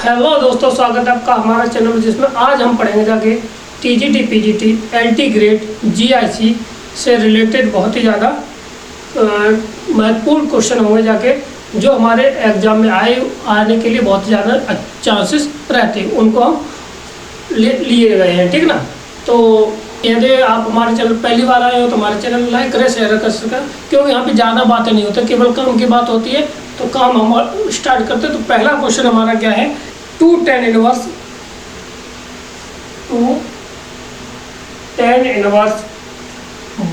Hello दोस्तों, स्वागत है आपका हमारा चैनल में, जिसमें आज हम पढ़ेंगे जाके TGT, PGT, LT grade, GIC से रिलेटेड बहुत ही ज़्यादा महत्वपूर्ण क्वेश्चन होंगे जाके, जो हमारे एग्जाम में आने के लिए बहुत ज़्यादा चांसेस रहते हैं, उनको हम लिए गए हैं। ठीक ना। तो यदि आप हमारे चैनल पहली बार आए हो तो हमारे चैनल लाइक करें, शेयर कर सकें, क्योंकि यहाँ पे ज़्यादा बातें नहीं होती, केवल काम की बात होती है। तो काम हम स्टार्ट करते हैं। तो पहला क्वेश्चन हमारा क्या है, 2 tan इनवर्स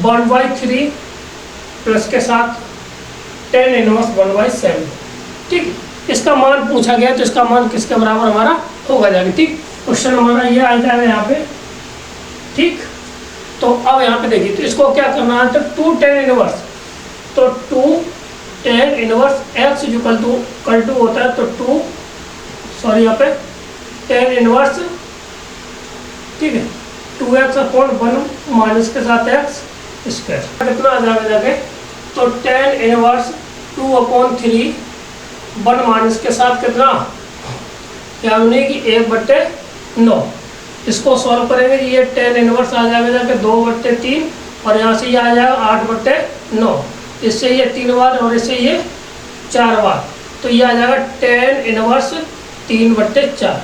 1/3 प्लस के साथ tan इनवर्स 1/7। ठीक, इसका मान पूछा गया, तो इसका मान किसके बराबर हमारा होगा जाएगा। ठीक, क्वेश्चन हमारा ये आ जाएगा यहाँ पे। ठीक, तो अब यहाँ पे देखिए, तो इसको क्या करना है, तो 2 tan इनवर्स, तो 2 tan inverse x equal to होता है, तो यहाँ पे tan इनवर्स, ठीक है, 2x अपॉन 1 माइनस के साथ x स्क्वायर कितना आ जाएगा जाके, तो tan इनवर्स 2/3 1 माइनस के साथ कितना, क्या होने की 1/9। इसको सॉल्व करेंगे, ये tan इनवर्स आ जाएगा जाके 2/3, और यहाँ से ये आ जाएगा 8/9, इससे ये 3 बार और इससे ये 4 बार, तो ये आ जाएगा tan इनवर्स 3/4,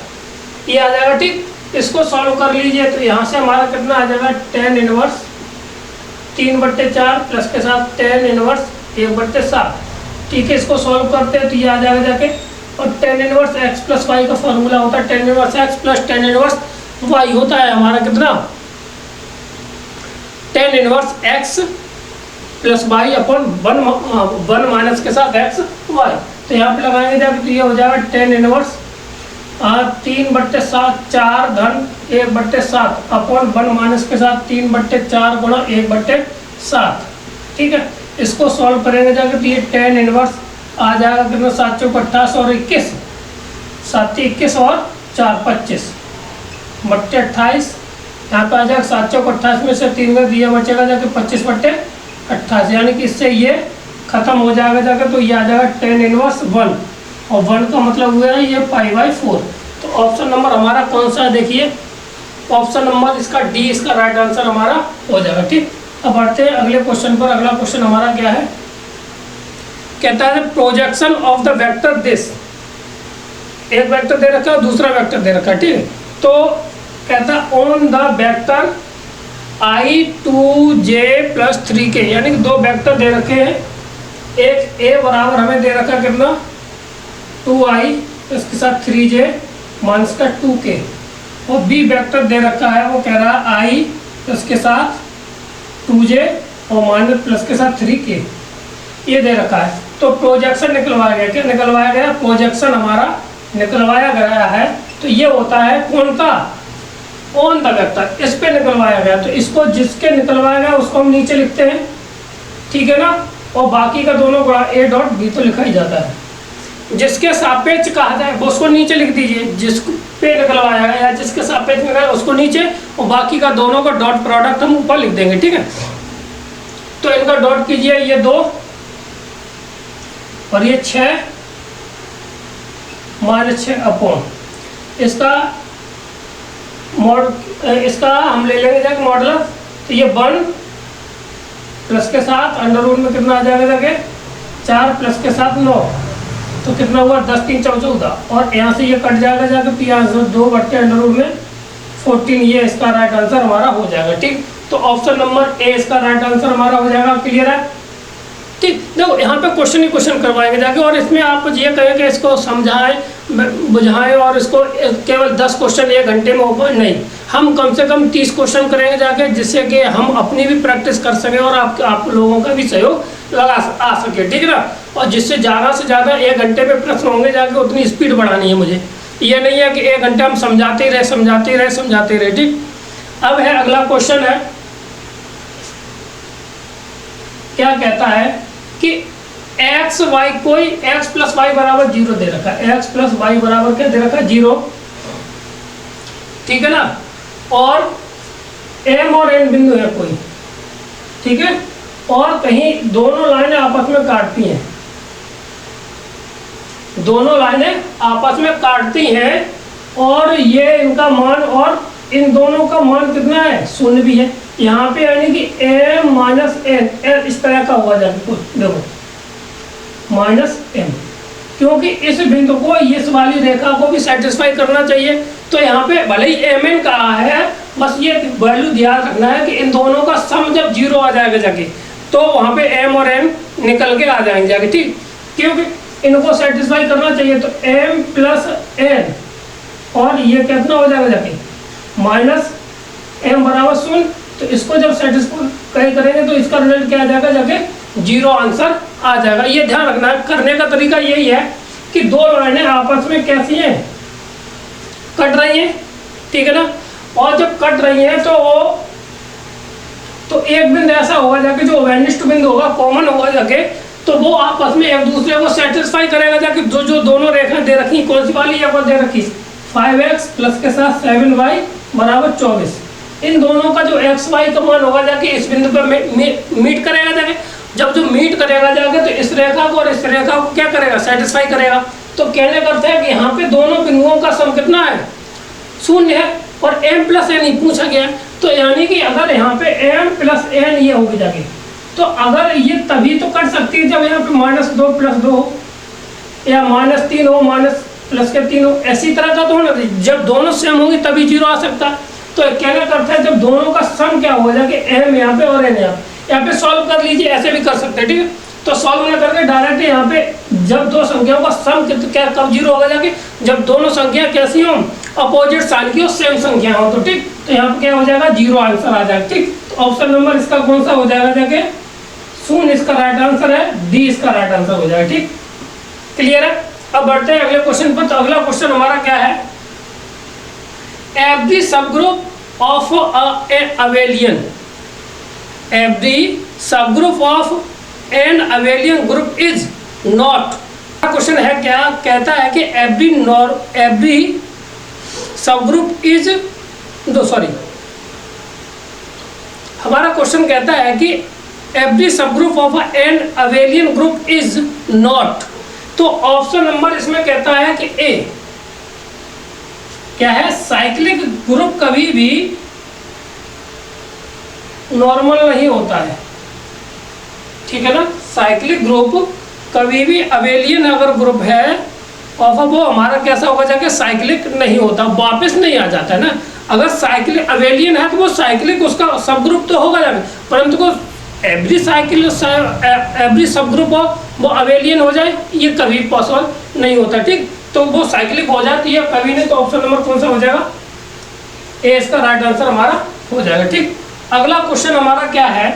ये आ जाएगा। ठीक, इसको सॉल्व कर लीजिए, तो यहाँ से हमारा कितना आ जाएगा, tan इनवर्स 3/4 प्लस के साथ tan इनवर्स 1/7। ठीक है, इसको सॉल्व करते हैं तो ये आ जाएगा जाके, और tan inverse x plus y का फॉर्मूला होता है tan inverse x plus tan inverse y होता है हमारा कितना, tan inverse x plus y upon 1 minus के साथ x वाई। तो यहाँ पे लगाएंगे जाके, तो ये हो जाएगा tan इनवर्स 3/7 4 धन 1/7 अपॉन 1 माइनस के साथ 3/4 गुणा 1/7। ठीक है, इसको सॉल्व करेंगे जाके, तो ये tan इनवर्स आ जाएगा कितना, 7 चौक 28 और 21, 7 21 और 4 25 बट्टे 28। यहाँ पे आ जाएगा 7 चौक 28 में से 3 का दिया बचेगा जाके 25/28, यानी कि इससे ये खत्म हो जाएगा जाकर, तो ये आ जाएगा tan इनवर्स 1, और 1 का मतलब हुआ है ये π/4। तो ऑप्शन नंबर हमारा कौन सा है, देखिए ऑप्शन नंबर इसका डी, इसका राइट आंसर हमारा हो जाएगा। ठीक, अब बढ़ते हैं अगले क्वेश्चन पर। अगला क्वेश्चन हमारा क्या है, कहता है projection of the vector this, एक वेक्टर दे रखा है, दूसरा वेक्टर दे रखा है। ठीक है, तो कहता है on the vector i2j plus 3k, यानी कि 2 वेक्टर दे रखे हैं। एक a बराबर हमें दे रखा है कितना, 2i, इसके साथ 3j माइनस का 2k, और b वेक्टर दे रखा है, वो कह रहा है i इसके साथ 2j और माइनस प्लस के साथ 3k, ये दे रखा है। तो प्रोजेक्शन निकलवाया गया, क्या निकलवाया गया, प्रोजेक्शन हमारा निकलवाया गया है। तो ये होता है कौन का, ऑन द वेक्टर, इस पे निकलवाया गया। तो इसको जिसके निकलवाया गया उसको हम नीचे लिखते हैं, ठीक है ना, और बाकी का दोनों गुणा a डॉट b तो लिखा ही जाता है। जिसके सापेक्ष कहा जाए वो उसको नीचे लिख दीजिए, जिस पे निकलवाया गया या जिसके सापेक्ष में गया उसको नीचे, और बाकी का दोनों का डॉट प्रोडक्ट हम ऊपर लिख देंगे। ठीक है, तो इनका डॉट कीजिए, ये 2 और ये 6 माइनस 6 अपॉन इसका इसका हम ले लेंगे जाके मॉडुलस, तो ये 1 प्लस के साथ अंडर रूट में कितना आ जाएगा जाके 4 प्लस के साथ 9, तो कितना हुआ 10 3 14, और यहाँ से ये कट जाएगा जाके, पी आंसर 2 बट्टे अंडर रूट में 14, ये इसका राइट आंसर हमारा हो जाएगा। ठीक, तो ऑप्शन नंबर ए इसका राइट आंसर हमारा हो जाएगा। क्लियर है। ठीक, देखो यहाँ पे क्वेश्चन ही क्वेश्चन करवाएंगे जाके, और इसमें आप ये कहें कि इसको समझाएं बुझाएं, और इसको केवल 10 क्वेश्चन 1 घंटे में हो नहीं, हम कम से कम 30 क्वेश्चन करेंगे जाके, जिससे कि हम अपनी भी प्रैक्टिस कर सकें और आप लोगों का भी सहयोग आ सके। ठीक है ना, और जिससे ज़्यादा से ज़्यादा 1 घंटे में प्रश्न होंगे जाके, उतनी स्पीड बढ़ानी है मुझे। ये नहीं है कि 1 घंटे हम समझाते रहे। ठीक, अब है अगला क्वेश्चन है, क्या कहता है कि एक्स वाई, कोई x प्लस वाई बराबर 0 दे रखा है, x प्लस वाई बराबर क्या दे रखा है, 0। ठीक है ना, और m और n बिंदु है कोई, ठीक है, और कहीं दोनों लाइनें आपस में काटती हैं, दोनों लाइनें आपस में काटती हैं और ये इनका मान और इन दोनों का मान कितना है, शून्य भी है। यहाँ पे यानी कि m माइनस एन इस तरह का हुआ जाए, देखो माइनस m, क्योंकि इस बिंदु को इस वाली रेखा को भी सेटिस्फाई करना चाहिए। तो यहाँ पे भले ही एम एन कहा है, बस ये वैल्यू ध्यान रखना है कि इन दोनों का सम जब 0 आ जाएगा जाके, तो वहाँ पे m और n निकल के आ जाएंगे जाके, ठीक, क्योंकि इनको सेटिस्फाई करना चाहिए। तो m प्लस n और ये कितना हो जाएगा जाके माइनस m बराबर 0। तो इसको जब सेटिस्फाई करेंगे तो इसका रिजल्ट क्या आ जाएगा जाके 0 आंसर आ जाएगा। ये ध्यान रखना है। करने का तरीका यही है कि दो लाइनें आपस में कैसी हैं, कट रही हैं, ठीक है ना। और जब कट रही हैं तो एक बिंदु ऐसा होगा जाके जो वेनिस्ट बिंदु होगा, कॉमन होगा जाके, तो वो आपस में एक दूसरे को सेटिस्फाई करेगा जाके। जो दोनों रेखाएं दे रखी, कौन सी वाली है वो दे रखी 5x प्लस के साथ 7y बराबर 24, इन दोनों का जो x y का मान होगा जाके इस बिंदु पर मीट करेगा जाके। जब जो मीट करेगा जाके तो इस रेखा को और इस रेखा को क्या करेगा, सेटिस्फाई करेगा। तो कहने करते हैं कि यहाँ पे दोनों बिंदुओं का सम कितना है, 0 है, और m प्लस एन ही पूछा गया। तो यानी कि अगर यहाँ पे m प्लस एन ये होगी जाके, तो अगर ये तभी तो कट सकती है जब यहाँ पे -2 + 2 या -3 हो, माइनस प्लस के 3 हो, ऐसी तरह का तो होना। जब दोनों सेम होंगी तभी 0 आ सकता है। तो कहना करता है जब दोनों का सम क्या हो जाए कि m यहाँ पे और n यहाँ पे सॉल्व कर लीजिए, ऐसे भी कर सकते हैं, ठीक है। तो सॉल्व ना करके डायरेक्ट यहाँ पे जब दो संख्याओं का सम क्या कब 0 होगा जाके, जब दोनों संख्या कैसी हो, अपोजिट साइन की हो, सेम संख्या हो, तो ठीक, तो यहाँ पे क्या हो जाएगा 0 आंसर आ जाएगा, ठीक। तो ऑप्शन नंबर इसका कौन सा हो जाएगा जाके 0 इसका राइट आंसर है, डी इसका राइट आंसर हो जाएगा, ठीक, क्लियर है। अब बढ़ते हैं अगले क्वेश्चन पर। तो अगला क्वेश्चन हमारा क्या है, every subgroup of abelian, every subgroup of an abelian group is not. Question है क्या, कहता है कि एवरी सबग्रुप इज हमारा क्वेश्चन कहता है कि every subgroup of an abelian group is not. तो ऑप्शन नंबर इसमें कहता है कि ए क्या है, साइक्लिक ग्रुप कभी भी नॉर्मल नहीं होता है, ठीक है ना। साइक्लिक ग्रुप कभी भी अवेलियन अगर ग्रुप है और वो हमारा कैसा होगा जाके साइक्लिक नहीं होता, वापस नहीं आ जाता है ना। अगर साइक्लिक अवेलियन है तो वो साइक्लिक उसका सब ग्रुप तो होगा जाके, परंतु को एवरी सब ग्रुप हो वो अवेलियन हो जाए, ये कभी पॉसिबल नहीं होता, ठीक। तो वो साइक्लिक हो जाती है कभी नहीं। तो ऑप्शन नंबर कौन सा हो जाएगा, ए इसका राइट आंसर हमारा हो जाएगा, ठीक। अगला क्वेश्चन हमारा क्या है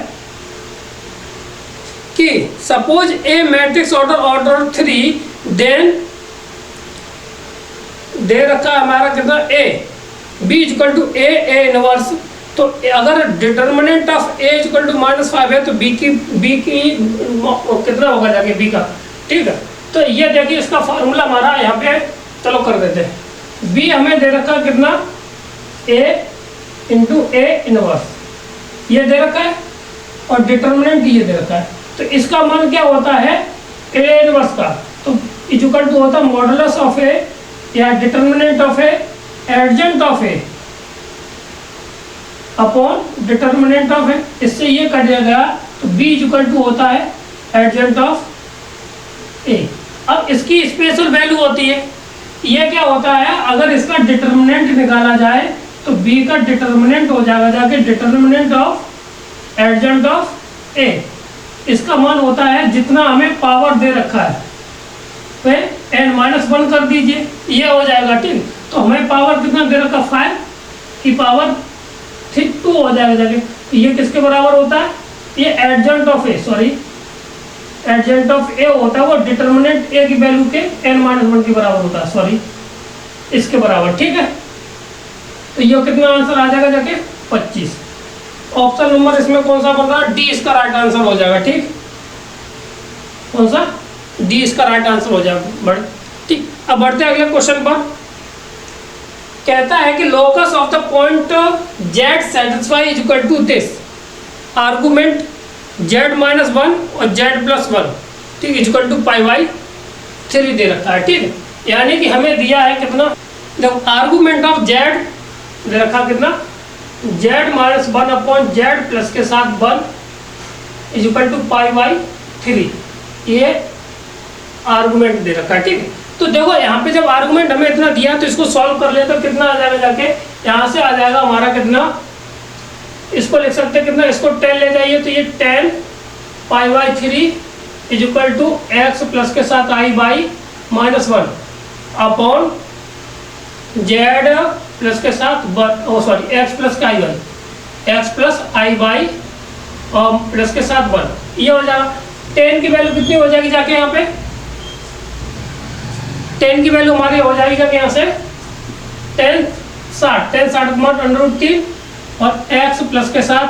कि suppose a matrix order 3, then दे रखा है हमारा कितना a, b equal to a inverse. तो अगर determinant of a equal to -5 है तो बी की कितना होगा जाके बी का, ठीक है। तो ये देखिए इसका फार्मूला हमारा यहाँ पे चलो कर देते हैं। बी हमें दे रखा कितना, ए इंटू ए इनवर्स ये दे रखा है, और डिटर्मिनेंट ये दे रखा है। तो इसका मान क्या होता है ए इनवर्स का, तो इक्वल टू होता है मॉडुलस ऑफ ए या determinant of a adjoint of a upon determinant of a. इससे ये कट जाएगा, तो बी इक्वल टू होता है एडजेंट ऑफ ए। अब इसकी स्पेशल वैल्यू होती है, ये क्या होता है, अगर इसका डिटर्मिनेंट निकाला जाए तो बी का डिटर्मिनेंट हो जाएगा जाके डिटर्मिनेंट ऑफ एडजेंट ऑफ ए। इसका मान होता है जितना हमें पावर दे रखा है, तो n-1 कर दीजिए, ये हो जाएगा, ठीक। तो हमें पावर कितना दे रखा, 5 की पावर 2 हो जाएगा जाके। तो ये किसके बराबर होता है, ये एडजेंट ऑफ ए, एडजेंट ऑफ ए होता है वो डिटर्मिनेंट ए की वैल्यू के n-1 के बराबर होता है, इसके बराबर, ठीक है। तो ये कितना आंसर आ जाएगा जाके 25। ऑप्शन नंबर इसमें कौन सा बन रहा है, डी इसका राइट आंसर हो जाएगा, ठीक। कौन सा, डी इसका राइट आंसर हो जाएगा, ठीक। अब बढ़ते हैं अगले क्वेश्चन पर। कहता है कि locus of the point z satisfy is equal to this argument z-1 और z+1, ठीक, इज इक्वल टू πy। 3 दे रखा है, ठीक है। यानी कि हमें दिया है कितना, देखो आर्गूमेंट ऑफ जेड दे रखा कितना, जेड माइनस 1/z प्लस के साथ 1 इज इक्वल टू π/3, ये आर्गूमेंट दे रखा है, ठीक है। तो देखो यहाँ पे जब आर्गूमेंट हमें इतना दिया तो इसको सॉल्व कर ले तो कितना आ जाएगा, जाके यहाँ से आ जाएगा हमारा कितना, इसको लिख सकते हैं कितना, इसको 10 ले जाइए तो ये 10 π/3 is equal to x plus के साथ i/-1 अपॉन जेड प्लस के साथ एक्स प्लस का i/, एक्स प्लस i/, और प्लस के साथ 1, ये हो जाएगा। 10 की वैल्यू कितनी हो जाएगी जाके यहाँ पे, 10 की वैल्यू हमारी हो जाएगी जाके यहाँ से 10 √3 और x प्लस के साथ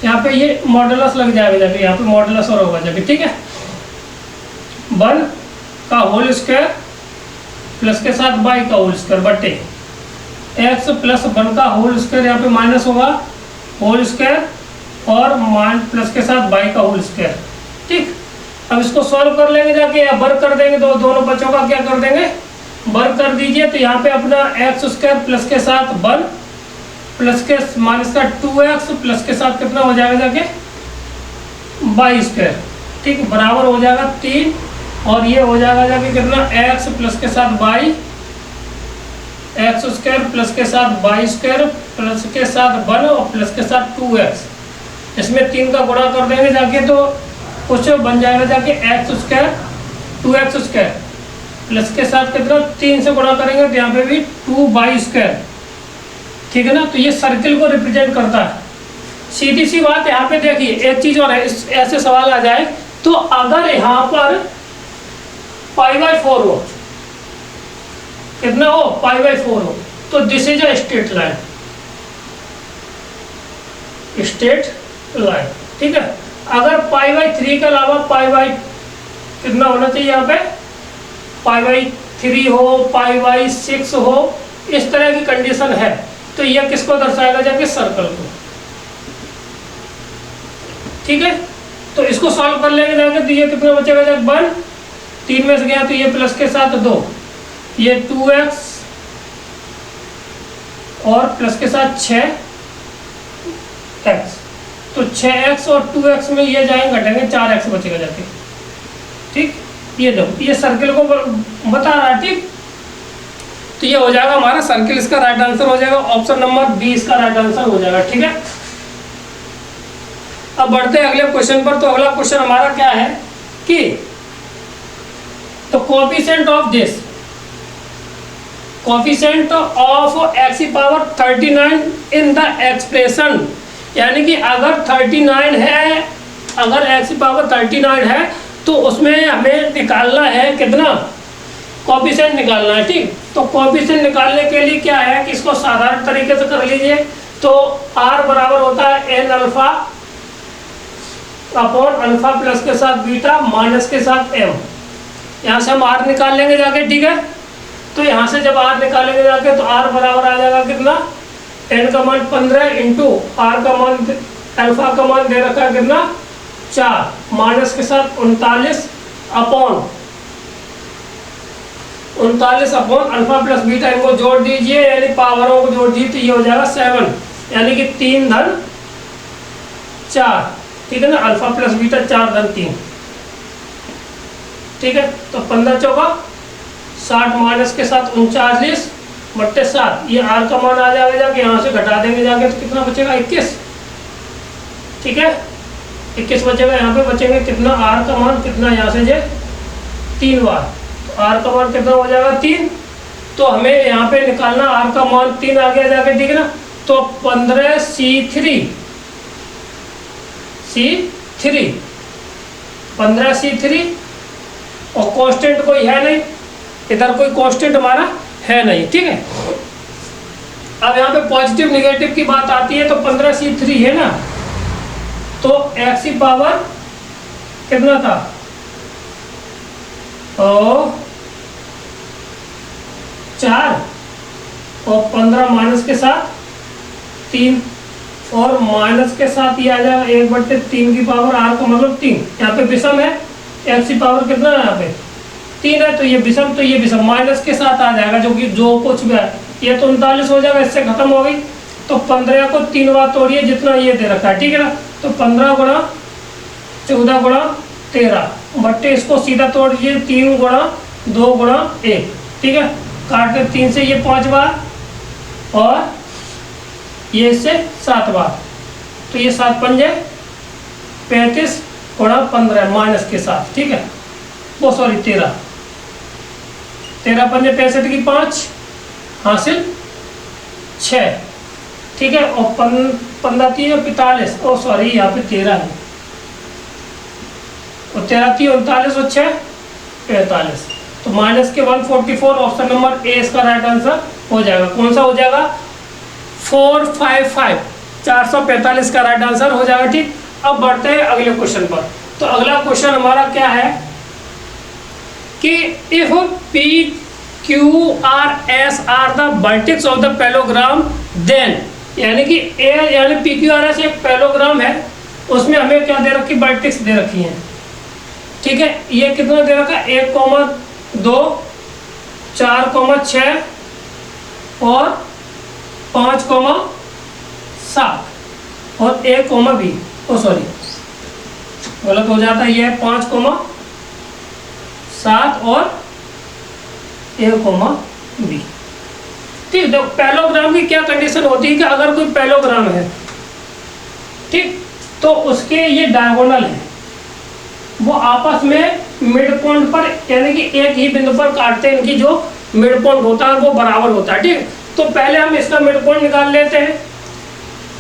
यहाँ पे ये मॉडुलस लग जाएगा जाके, यहाँ पे मॉडुलस और होगा जाके, ठीक है। 1 का होल स्क्वायर प्लस के साथ y का होल स्क्वायर बटे x प्लस 1 का होल स्क्वायर, यहाँ पे माइनस होगा होल स्क्वायर और प्लस के साथ y का होल स्क्वायर, ठीक। अब इसको सॉल्व कर लेंगे जाके, या वर्ग कर देंगे, दोनों बच्चों का क्या कर देंगे, वर्ग कर दीजिए। तो यहाँ पे अपना x² प्लस के साथ 1 प्लस के माइनस का 2x प्लस के साथ कितना हो जाएगा जाके y², ठीक, बराबर हो जाएगा 3, और ये हो जाएगा जाके कितना, x प्लस के साथ y, x² प्लस के साथ y² प्लस के साथ 1 और प्लस के साथ 2x, इसमें 3 का गुणा कर देंगे जाके तो कुछ बन जाएगा जाके x² 2x² प्लस के साथ कितना 3 से गुणा करेंगे तो यहाँ पे भी 2y², ठीक है ना। तो ये सर्किल को रिप्रेजेंट करता है। सीधी सी बात यहाँ पे देखिए, एक चीज और है, ऐसे सवाल आ जाए तो अगर यहाँ पर π/4 हो, कितना हो, π/4 हो, तो this is a straight line, straight line, ठीक है। अगर π/3 के अलावा कितना होना चाहिए यहाँ पे, π/3 हो, π/6 हो, इस तरह की कंडीशन है तो यह किसको दर्शाएगा जाके, सर्कल को, ठीक है। तो इसको सॉल्व कर लेंगे जाके तो ये कितना बचेगा जाके 1, 3 में से गया तो ये प्लस के साथ 2, ये 2x और प्लस के साथ 6x, तो 6x और 2x में ये जाएंगे घटेंगे, 4x बचेगा जाके, ठीक। ये देखो ये सर्किल को बता रहा है, ठीक। तो ये हो जाएगा हमारा सर्किल, इसका राइट आंसर हो जाएगा ऑप्शन नंबर बी, इसका राइट आंसर हो जाएगा, ठीक है। अब बढ़ते हैं अगले क्वेश्चन पर। तो अगला क्वेश्चन हमारा क्या है कि तो coefficient of this, coefficient of x⁻39 in the expression, यानी कि अगर 39 है, अगर x⁻39 है तो उसमें हमें निकालना है कितना, कोएफिशिएंट निकालना है, ठीक। तो कोएफिशिएंट निकालने के लिए क्या है कि इसको साधारण तरीके से कर लीजिए। तो r बराबर होता है n alpha upon alpha plus के साथ बीटा माइनस के साथ m, यहाँ से हम r निकाल लेंगे जाके, ठीक है। तो यहाँ से जब r निकालेंगे जाके तो r बराबर आ जाएगा कितना, n का मान 15 इंटू r का मान, अल्फा का मान दे रखा है कितना 4, माइनस के साथ 39 अपॉन अल्फा प्लस बीटा, इनको जोड़ दीजिए यानी पावरों को जोड़ दीजिए तो ये हो जाएगा 7, यानी कि 3 धन 4, ठीक है ना, अल्फा प्लस बीटा 4 धन 3, ठीक है। तो 15 चौका 60 माइनस के साथ 39 बट्टे 7, ये r का मान आ जाएगा जाके, यहाँ से घटा देंगे जाके तो कितना बचेगा 21, ठीक है। 21 बचेगा, यहाँ पे बचेंगे कितना, r का मान कितना, यहाँ से जे 3 बार, तो r का मान कितना हो जाएगा 3। तो हमें यहाँ पे निकालना r का मान 3 आ गया जाके, ठीक है ना। तो 15c3 और कांस्टेंट कोई है नहीं, इधर कोई कांस्टेंट हमारा है नहीं, ठीक है। अब यहाँ पे पॉजिटिव निगेटिव की बात आती है तो 15c3 है ना, तो x की पावर कितना था, और 4 और 15 माइनस के साथ 3 और माइनस के साथ ये आ जाएगा 1/3 की पावर r का मतलब 3, यहाँ पे विषम है, x की पावर कितना है यहाँ पे 3 है तो ये विषम, तो ये विषम माइनस के साथ आ जाएगा, जो कि जो कुछ भी है ये तो 39 हो जाएगा, इससे खत्म हो गई। तो 15 को 3 बार तोड़िए जितना ये दे रखा है, ठीक है ना। तो 15 गुणा 14 गुणा 13 बट्टे इसको सीधा तोड़ दीजिए 3 गुणा 2 गुणा 1, ठीक है। काटते 3 से ये 5 बार और ये इससे 7 बार, तो ये 7 पंजे 35 गुणा 15 माइनस के साथ, ठीक है। वो सॉरी 13 पंजे 65 की 5 हासिल 6, ठीक है। और 15 3 45, ओ सॉरी यहाँ पे 13 है, और 13 3 39 और 6 45, तो माइनस के 144 ऑप्शन नंबर ए इसका राइट आंसर हो जाएगा। कौन सा हो जाएगा? 455 445 का राइट आंसर हो जाएगा, ठीक। अब बढ़ते हैं अगले क्वेश्चन पर। तो अगला क्वेश्चन हमारा क्या है कि if P Q R S are the vertex of the parallelogram then, यानी कि ए यानी पी क्यू आर एस एक पैलोग्राम है, उसमें हमें क्या दे रखी, वर्टेक्स दे रखी है, ठीक है। ये कितना दे रखा है? 1,2 4,6 और 5,7 और 1,B, ओ सॉरी गलत हो जाता है, ये 5,7 और 1,B, ठीक। तो पैलोग्राम की क्या कंडीशन होती है कि अगर कोई पैलोग्राम है, ठीक, तो उसके ये डायगोनल है, वो आपस में मिड पॉइंट पर यानी कि एक ही बिंदु पर काटते हैं, इनकी जो मिड पॉइंट होता है वो बराबर होता है, ठीक। तो पहले हम इसका मिड पॉइंट निकाल लेते हैं।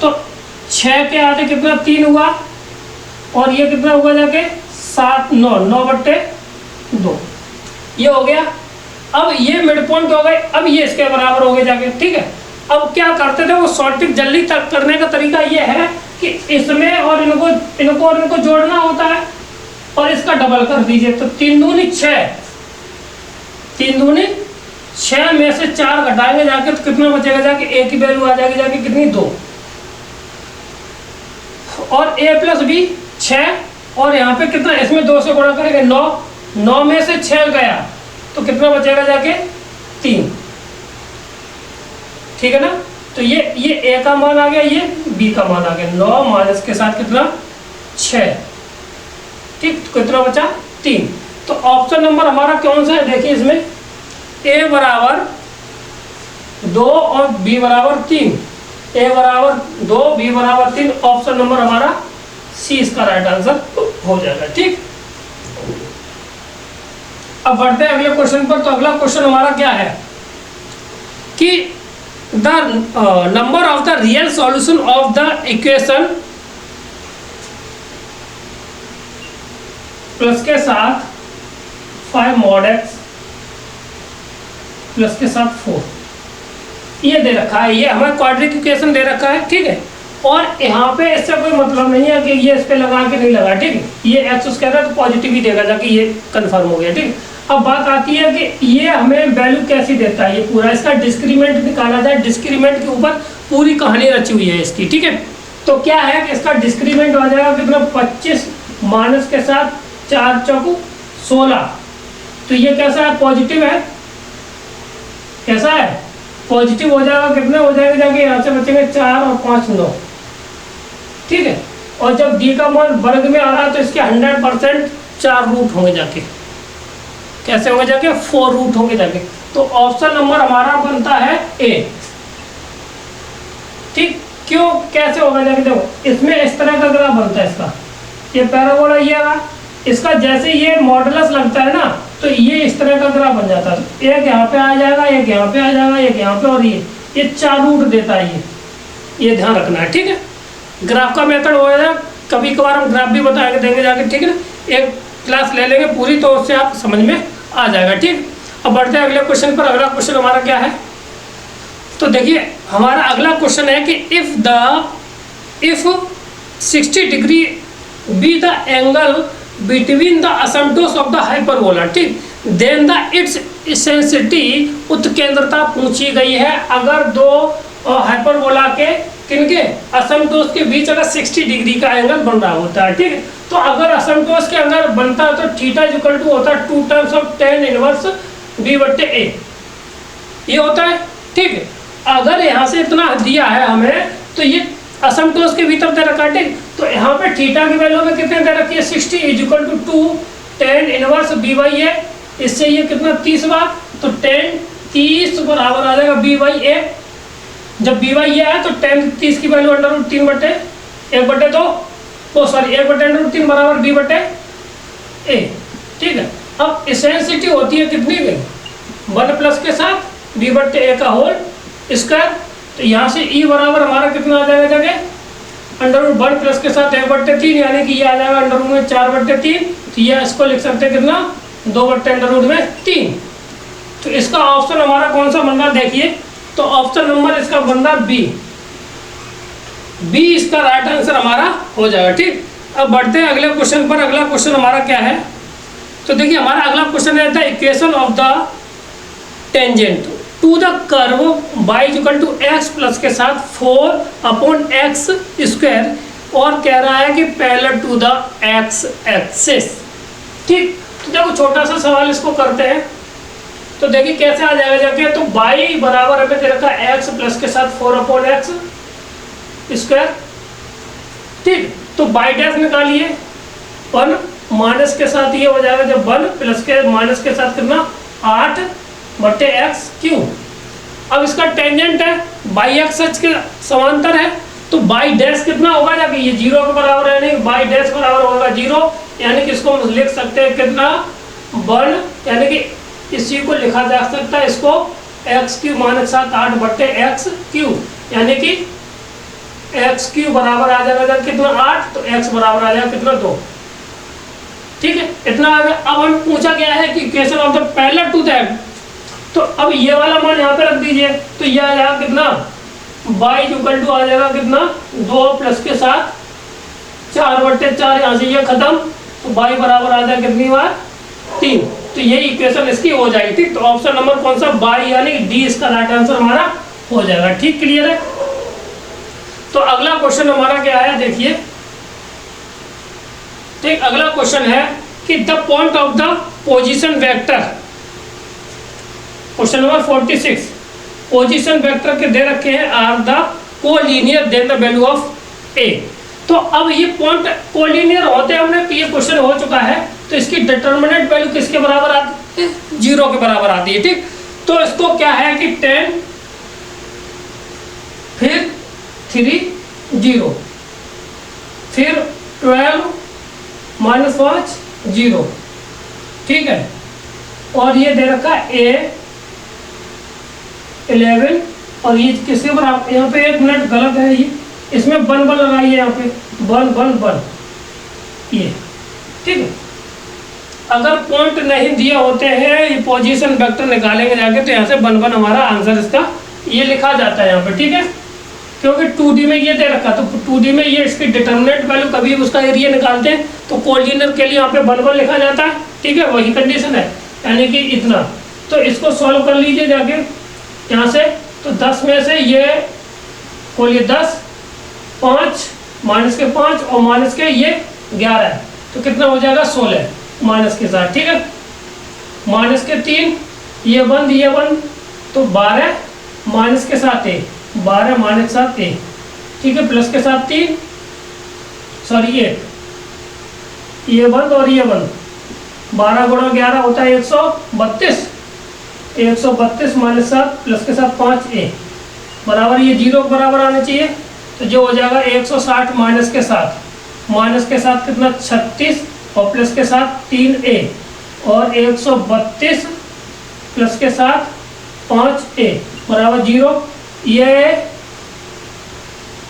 तो 6 के आधे कितना 3 हुआ, और ये कितना हुआ जाके 7 9 बट्टे 2, ये हो गया। अब ये मिड पॉइंट हो गए, अब ये इसके बराबर हो गए जाके, ठीक है। अब क्या करते थे वो सॉर्टिंग जल्दी तक करने का तरीका ये है कि इसमें और इनको जोड़ना होता है और इसका डबल कर दीजिए। तो 3 दूनी 6 में से 4 घटाएंगे जाके तो कितना बचेगा जाके, एक ही वैल्यू आ जाएगी जाके कितनी 2, और a प्लस बी 6, और यहाँ पे कितना इसमें 2 से गुणा करेंगे 9 में से 6 गया तो कितना बचेगा जाके 3, ठीक है ना। तो ये a का मान आ गया, ये b का मान आ गया, 9 माइनस के साथ कितना 6, ठीक। तो कितना बचा 3। तो ऑप्शन नंबर हमारा कौन सा है देखिए, इसमें a बराबर 2 और b बराबर 3, a बराबर 2 b बराबर 3, ऑप्शन नंबर हमारा सी इसका राइट आंसर हो जाएगा, ठीक। अब बढ़ते हैं अगले क्वेश्चन पर। तो अगला क्वेश्चन हमारा क्या है कि the number of the real solution of the equation plus के साथ 5 mod x प्लस के साथ 4, ये दे रखा है, ये हमें क्वाड्रेटिक इक्वेशन दे रखा है, ठीक है। और यहाँ पे इससे कोई मतलब नहीं है कि ये इस पे लगा के नहीं लगा, ठीक है। ये एक्स स्क्वायर है तो पॉजिटिव ही देगा जाके, ये कंफर्म हो गया, ठीक। अब बात आती है कि ये हमें वैल्यू कैसी देता है, ये पूरा इसका डिस्क्रीमेंट निकाला जाए। डिस्क्रीमेंट के ऊपर पूरी कहानी रची हुई है इसकी, ठीक है। तो क्या है कि इसका डिस्क्रीमेंट आ जाएगा कितना 25 माइनस के साथ 4 चौको 16, तो ये कैसा है, पॉजिटिव है, कैसा है, पॉजिटिव हो जाएगा। कितने हो जाएगा जाके, यहाँ से बचेंगे 4 और 5 9, ठीक है। और जब डी का मान वर्ग में आ रहा है तो इसके 100% 4 रूट होंगे जाके, कैसे होंगे जाके 4 रूट होंगे जाके। तो ऑप्शन नंबर हमारा बनता है ए, ठीक। क्यों कैसे होगा जाके, देखो इसमें इस तरह का ग्राफ बनता है इसका, ये पैराबोला ये रहा, इसका जैसे ये मॉडुलस लगता है ना तो ये इस तरह का ग्राफ बन जाता है। एक यहाँ पे आ जाएगा, एक यहाँ पे आ जाएगा, एक यहाँ पे, और ये 4 रूट देता है, ये ध्यान रखना है, ठीक है। ग्राफ का मेथड हो जाएगा, कभी कभार हम ग्राफ भी बताएंगे देंगे जाके, ठीक है ना। एक क्लास ले लेंगे पूरी तो उससे आप समझ में आ जाएगा, ठीक। अब बढ़ते हैं अगले क्वेश्चन पर। अगला क्वेश्चन हमारा क्या है, तो देखिए हमारा अगला क्वेश्चन है कि if 60 degree be the angle between the asymptotes of the hyperbola, ठीक, देन द इट्स इसेंसिटी उत्केंद्रता पूछी गई है। अगर दो हाइपरबोला के किनके असमटोस के बीच अगर 60 डिग्री का एंगल बन रहा होता है, ठीक है, तो अगर असमतोष के अंदर बनता है तो थीटा इक्वल टू होता है 2 टाइम्स ऑफ tan इनवर्स b बट्टे a, ये होता है। ठीक है, अगर यहाँ से इतना दिया है हमें तो ये असमतोष के भीतर दे रखा है। ठीक, तो यहाँ पे थीटा की वैल्यू में कितने दे रखी है 60 इक्वल टू 2 tan इनवर्स b बाई a, इससे ये कितना 30 बार, तो tan 30 बराबर आ जाएगा b बाई a। जब b बाई a है तो tan 30 की वैल्यू अंडर रूट 3 बटे 1 बटे 2, ओ सॉरी 1 बटे अंडर रूट 3 बराबर b बटे a। ठीक है, अब एसेंसिटी होती है कितनी की 1 प्लस के साथ b बट्टे a का होल स्क्वायर, तो यहाँ से e बराबर हमारा कितना आ जाएगा जगह अंडर रूट 1 प्लस के साथ 1 बट्टे 3, यानी कि ये आ जाएगा अंडर रूट में 4 बट्टे 3, तो ये इसको लिख सकते हैं कितना 2 बट्टे अंडर रूट में 3। तो इसका ऑप्शन हमारा कौन सा बन रहा देखिए, तो ऑप्शन नंबर इसका बन रहा बी, बी इसका राइट आंसर हमारा हो जाएगा। ठीक, अब बढ़ते हैं अगले क्वेश्चन पर। अगला क्वेश्चन हमारा क्या है, तो देखिए हमारा अगला क्वेश्चन है the equation of the tangent to the curve y equal to x plus के साथ 4/x स्क्वायर, और कह रहा है कि parallel to the x axis. ठीक, तो देखो छोटा सा सवाल इसको करते हैं, तो देखिए कैसे आ जाएगा जाके, तो y बराबर हमें दे रखा है x प्लस के साथ 4/x स्क्वायर। ठीक, तो बाई डैश निकालिए, 1 माइनस के साथ ये हो जाएगा जब 1 प्लस के माइनस के साथ कितना 8 बटे एक्स क्यू। अब इसका टेंजेंट है बाई एक्स अक्ष के समांतर है, तो बाई डैश कितना होगा जाके ये 0 के बराबर है, नहीं बाई डैश बराबर होगा 0, यानी कि इसको हम लिख सकते हैं कितना 1, यानी कि इसी को लिखा जा सकता है इसको एक्स क्यू माइनस 8 बटे एक्स क्यू, यानी कि एक्स क्यू बराबर आ जाएगा कितना 8, तो एक्स बराबर आ जाएगा कितना 2। ठीक है, इतना आ गया। अब हम पूछा गया है कि equation of the parallel to that, तो अब ये वाला मान यहाँ पे रख दीजिए, तो ये आ जाएगा कितना y इक्वल टू आ जाएगा कितना 2 प्लस के साथ 4 बटे 4, यहाँ से ये खत्म, तो y बराबर आ जाएगा कितनी बार 3, तो ये इक्वेशन इसकी हो जाएगी। ठीक, तो ऑप्शन नंबर कौन सा y यानी डी इसका राइट आंसर हमारा हो जाएगा। ठीक, क्लियर है। तो अगला क्वेश्चन हमारा क्या है देखिए, ठीक, अगला क्वेश्चन है कि the point of the position vector, question number 46, position vector के दे रखे हैं are the collinear then the value of a. तो अब ये पॉइंट कोलिनियर होते हैं हमने, तो ये क्वेश्चन हो चुका है, तो इसकी डिटर्मिनेंट वैल्यू किसके बराबर आती है 0 के बराबर आती है। ठीक, तो इसको क्या है कि 10 फिर 3 0 फिर 12 माइनस 5 0। ठीक है, और ये दे रखा है ए 11, और ये किसके बराबर, यहाँ पे 1 मिनट गलत है, ये इसमें 1 लगाइए, यहाँ पे 1 ये। ठीक है, अगर पॉइंट नहीं दिए होते हैं ये पोजीशन वेक्टर निकालेंगे जाके, तो यहाँ से 1 हमारा आंसर इसका ये लिखा जाता है यहाँ पे। ठीक है, क्योंकि 2D में ये दे रखा, तो 2D में ये इसकी डिटर्मिनेंट वैल्यू कभी उसका एरिया निकालते हैं तो कोलिनियर के लिए यहाँ पे 1 लिखा जाता है। ठीक है, वही कंडीशन है, यानी कि इतना। तो इसको सॉल्व कर लीजिए जाके यहाँ से, तो 10 में से ये खोलिए 10, 5 माइनस के 5 और माइनस के ये 11 है, तो कितना हो जाएगा 16 माइनस के साथ। ठीक है, माइनस के 3 ये 1 तो 12 माइनस के साथ 12 माइनस के साथ 1। ठीक है, प्लस के साथ 3 सॉरी 1, ये 1 और ये 1, 12 गुणा 11 होता है 132, 132 माइनस 7 प्लस के साथ 5 ए बराबर, ये 0 के बराबर आना चाहिए, तो जो हो जाएगा 160 माइनस के साथ कितना 36 और प्लस के साथ 3 ए, और 132 प्लस के साथ 5 ए बराबर 0, ये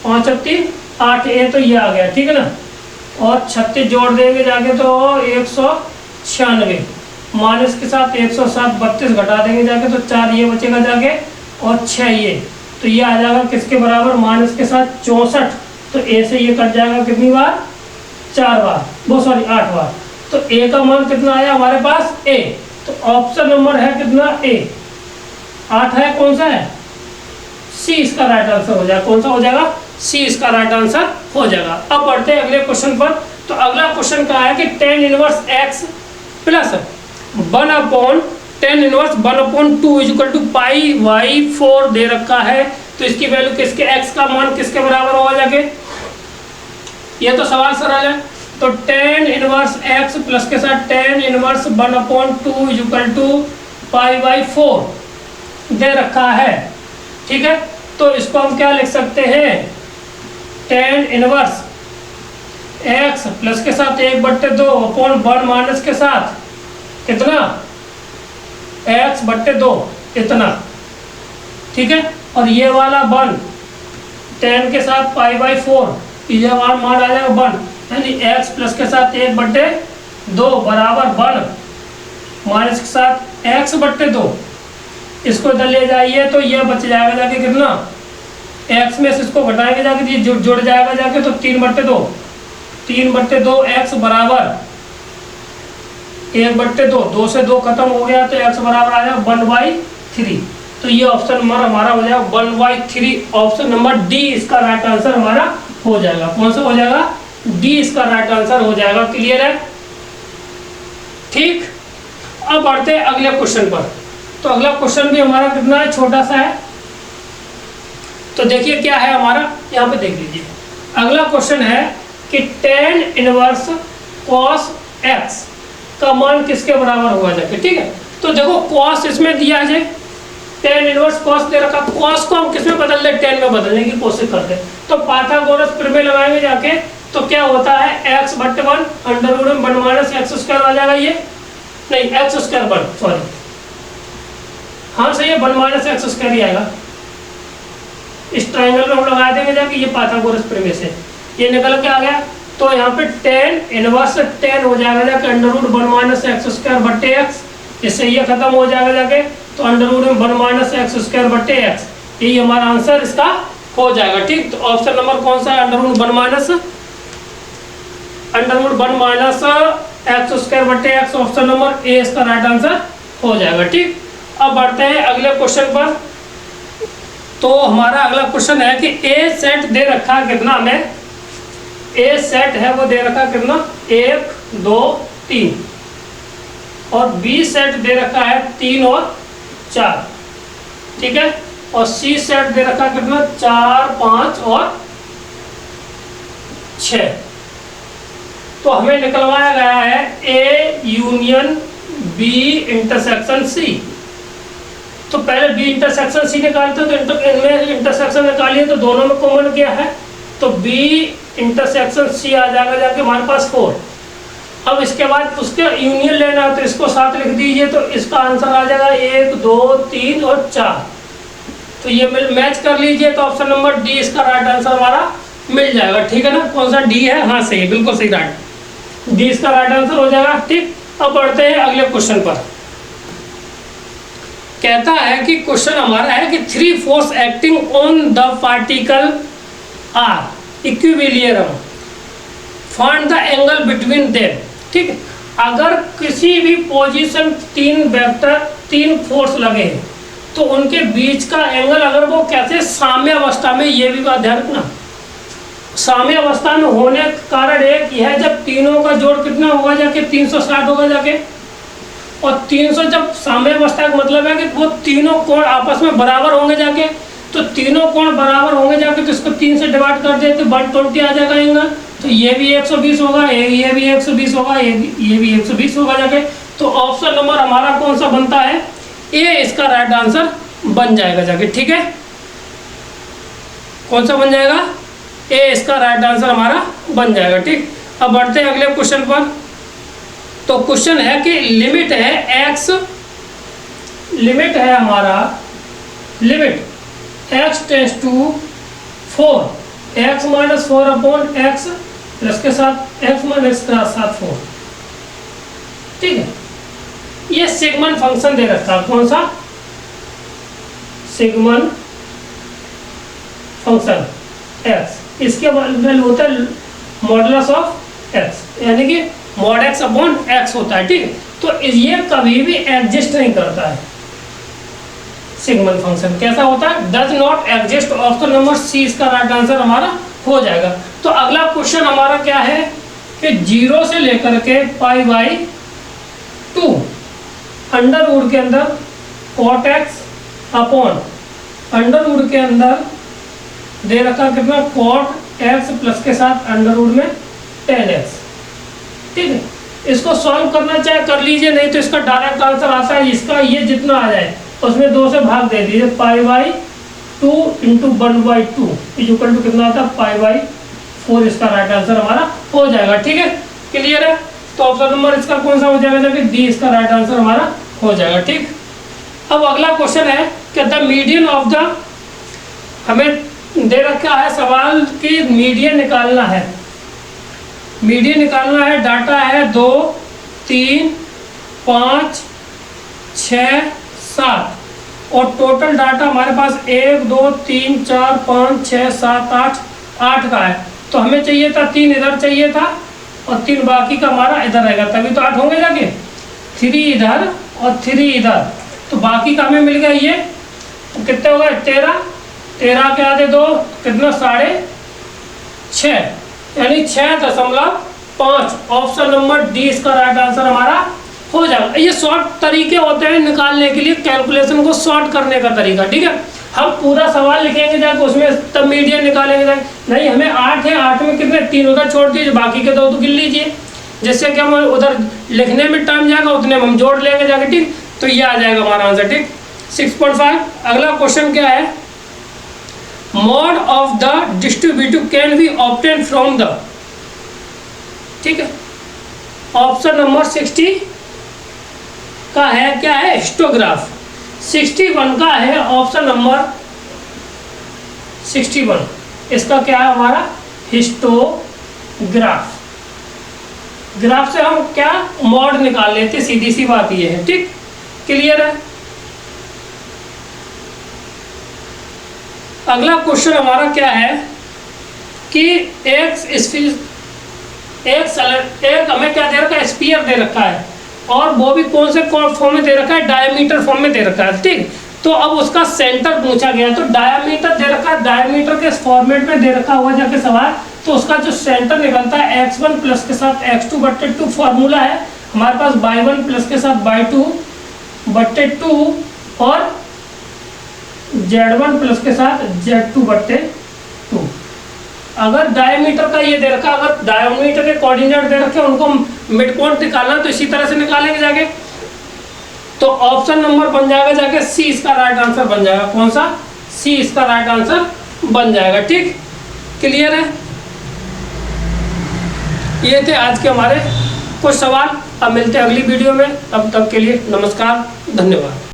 5 3 8 ए, तो ये आ गया। ठीक है ना, और 36 जोड़ देंगे जाके तो 196 माइनस के साथ 107 32 घटा देंगे जाके तो 4 ये बचेगा जाके और 6 ये, तो ये आ जाएगा किसके बराबर माइनस के साथ 64, तो ए से ये कट जाएगा कितनी बार 4 बार, वो सॉरी 8 बार, तो ए का मान कितना आया हमारे पास ए, तो ऑप्शन नंबर है कितना ए 8 है, कौन सा है सी इसका राइट आंसर हो जाएगा। कौन सा हो जाएगा सी इसका राइट आंसर हो जाएगा। अब बढ़ते हैं अगले क्वेश्चन पर। तो अगला क्वेश्चन क्या है कि tan inverse x plus 1/10 is equal to pi by 4 दे रखा है। तो इसकी वैल्यू किसके, एक्स का मान किसके बराबर होगा जाके, ये तो सवाल सरल है। तो टेन इनवर्स एक्स प्लस के साथ tan inverse 1/2 is equal to pi by 4 दे रखा है, ठीक है। तो इसको हम क्या लिख सकते हैं, टेन इनवर्स एक्स प्लस के साथ 1/2 अपॉन 1 माइनस के साथ कितना, x/2 इतना, ठीक है। और ये वाला 1 10 के साथ पाई बाई 4, ये मान आ जाएगा 1, यानी x प्लस के साथ 1/2 बराबर 1 माइनस के साथ x/2। इसको इधर ले जाइए तो ये बच जाएगा जाके कितना, x में से इसको घटाएंगे जाके ये जुड़ जाएगा जाके, तो 3/2 x बराबर 1/2, 2 से 2 खत्म हो गया तो x बराबर आ जाएगा 1/3। तो ये ऑप्शन नंबर हमारा हो जाएगा 1/3। ऑप्शन नंबर डी इसका राइट आंसर हमारा हो जाएगा। कौन सा हो जाएगा, डी इसका राइट आंसर हो जाएगा। क्लियर है, ठीक। अब बढ़ते हैं अगले क्वेश्चन पर। तो अगला क्वेश्चन भी हमारा कितना है, छोटा सा है। तो देखिए क्या है हमारा, यहाँ पे देख लीजिए। अगला क्वेश्चन है कि टेन इनवर्स कॉस एक्स का मान किसके बराबर होगा जाके, ठीक है। तो देखो कॉस इसमें दिया है, टेन इनवर्स कॉस दे रखा, कॉस को हम किसमें बदल दे, टेन में बदलने की कोशिश करते हैं। तो पाइथागोरस प्रमेय लगाएंगे जाके, तो क्या होता है x/1 under root 1 minus x square आ जाएगा, ये नहीं x स्क्वायर 1, सॉरी हाँ सही है, 1 माइनस एक्स स्क्वायर ही आएगा। इस ट्राइंगल में हम लगा देंगे जाके, ये पाइथागोरस प्रमेय से ये निकल के आ गया। तो यहाँ पे टेन इनवर्स 10 हो जाएगा जाके under root 1 minus x square बट्टे एक्स, इससे ये खत्म हो जाएगा जाके, तो under root 1 minus x square बट्टे एक्स, यही हमारा आंसर इसका हो जाएगा, ठीक। तो ऑप्शन नंबर कौन सा है, under root 1 minus x square बट्टे एक्स, ऑप्शन नंबर ए इसका राइट आंसर हो जाएगा, ठीक। अब बढ़ते हैं अगले क्वेश्चन पर। तो हमारा अगला क्वेश्चन है कि ए सेट दे रखा है कितना, हमें ए सेट है वो दे रखा कितना 1 2 3, और बी सेट दे रखा है 3 और 4, ठीक है। और सी सेट दे रखा कितना 4 5 और 6। तो हमें निकलवाया गया है A union B intersection C. तो पहले बी इंटरसेक्शन सी निकालते हैं, तो इनमें इंटरसेक्शन निकालिए तो दोनों में कॉमन क्या है, तो बी इंटरसेक्शन सी आ जाएगा जाके हमारे पास 4। अब इसके बाद उसके यूनियन लेना है तो इसको साथ लिख दीजिए, तो इसका आंसर आ जाएगा 1 2 3 और 4। तो ये मैच कर लीजिए, तो ऑप्शन नंबर डी इसका राइट आंसर हमारा मिल जाएगा, ठीक है ना। कौन सा, डी है, हाँ सही है, बिल्कुल सही, राइट, डी इसका राइट आंसर हो जाएगा, ठीक। अब बढ़ते हैं अगले क्वेश्चन पर। कहता है कि क्वेश्चन हमारा है कि 3 force acting on the particle are equilibrium, find the angle between them, ठीक है। अगर किसी भी पोजीशन 3 फोर्स लगे हैं तो उनके बीच का एंगल, अगर वो कैसे साम्य अवस्था में, ये भी बात ध्यान रखना, साम्य अवस्था में होने का कारण एक यह है, जब तीनों का जोड़ कितना होगा जाके 360 होगा जाके, और 300 जब साम्य अवस्था का मतलब है कि वो तीनों कोण आपस में बराबर होंगे जाके, तो तीनों कोण बराबर होंगे जाके, तो इसको 3 से डिवाइड कर देते 120 आ जाएगा एंगल। तो ये भी 120 होगा, ये भी 120 होगा, ये भी 120 होगा जाके। तो ऑप्शन नंबर हमारा कौन सा बनता है, ए इसका राइट आंसर बन जाएगा जाके, ठीक है। कौन सा बन जाएगा, ए इसका राइट आंसर हमारा बन जाएगा, ठीक। अब बढ़ते हैं अगले क्वेश्चन पर। तो क्वेश्चन है कि लिमिट है एक्स, लिमिट है हमारा, limit x tends to 4, x minus 4 upon x plus के साथ x माइनस के साथ 4, ठीक है। ये सिग्मन फंक्शन दे रखा है, कौन सा, सिग्मन फंक्शन x, इसके वैल्यू होता है मॉडुलस ऑफ x, यानी कि मॉड x अपॉन x होता है, ठीक है। तो ये कभी भी एग्जिस्ट नहीं करता है, सिग्मन फंक्शन कैसा होता है, does not exist. Option number C इसका राइट आंसर हमारा हो जाएगा। तो अगला क्वेश्चन हमारा क्या है कि 0 से लेकर के π/2 अंडर रूट के अंदर cot x upon under root के अंदर दे रखा कितना cot x प्लस के साथ अंडर रूट में tan x। ठीक है, इसको सॉल्व करना चाहे कर लीजिए, नहीं तो इसका डायरेक्ट आंसर आता है, इसका ये जितना आ जाए उसमें 2 से भाग दे दीजिए, π/2 इंटू 1/2 इक्वल टू कितना आता है π/4। इसका राइट आंसर हमारा हो जाएगा। ठीक है, क्लियर है। तो ऑप्शन नंबर इसका कौन सा हो जाएगा, जबकि डी इसका राइट आंसर हमारा हो जाएगा। ठीक, अब अगला क्वेश्चन है कि द मीडियन ऑफ द, हमें दे रखा है सवाल कि मीडियन निकालना है, मीडियन निकालना है, डाटा है 2 3 5 6 7 और टोटल डाटा हमारे पास 1 2 3 4 5 6 7 8 का है। तो हमें चाहिए था 3 इधर चाहिए था और 3 बाकी का हमारा इधर रहेगा, तभी तो 8 होंगे जाके, 3 इधर और 3 इधर, तो बाकी का हमें मिल गया ये, तो कितने हो गए 13 के आधे 2 कितना 6.5 यानी 6.5। ऑप्शन नंबर डी इसका राइट आंसर हमारा हो जाएगा। ये शॉर्ट तरीके होते हैं निकालने के लिए, कैलकुलेशन को शॉर्ट करने का तरीका। ठीक है, हम पूरा सवाल लिखेंगे जाके उसमें तब मीडियन निकालेंगे जाके, नहीं हमें 8 है, 8 में कितने 3 उधर छोड़ दीजिए, बाकी के 2 तो गिन लीजिए, जिससे कि हम उधर लिखने में टाइम जाएगा उतने में हम जोड़ लेंगे जाके। ठीक, तो ये आ जाएगा हमारा आंसर। ठीक, 6.5। अगला क्वेश्चन क्या है, mod of the distributive can be obtain from the, ठीक है, ऑप्शन नंबर 60 का है क्या है हिस्टोग्राफ, 61 का है ऑप्शन नंबर 61, इसका क्या है हमारा हिस्टोग्राफ। ग्राफ से हम क्या मॉड निकाल लेते, सीधी सी बात ये है। ठीक, क्लियर है। अगला क्वेश्चन हमारा क्या है कि एक हमें क्या दे रखा है, स्फीयर दे रखा है, और वो भी कौन से फॉर्म में दे रखा है, डायमीटर फॉर्म में दे रखा है। ठीक, तो अब उसका सेंटर पूछा गया, तो डायमीटर दे रखा है, डायमीटर के फॉर्मेट में दे रखा हुआ जाके सवाल, तो उसका जो सेंटर निकलता है x1 प्लस के साथ x2/2 फॉर्मूला है हमारे पास, y1 प्लस के साथ y2/2 और z1 प्लस के साथ z2/2। अगर डायमीटर का ये दे रखा, अगर डायमीटर के कोऑर्डिनेट दे रखे उनको मिड पॉइंट निकालना तो इसी तरह से निकालेंगे जाके, तो ऑप्शन नंबर बन जाएगा जाके सी इसका राइट आंसर बन जाएगा। कौन सा, सी इसका राइट आंसर बन जाएगा। ठीक, क्लियर है। ये थे आज के हमारे कुछ सवाल, अब मिलते हैं अगली वीडियो में, तब तक के लिए नमस्कार, धन्यवाद।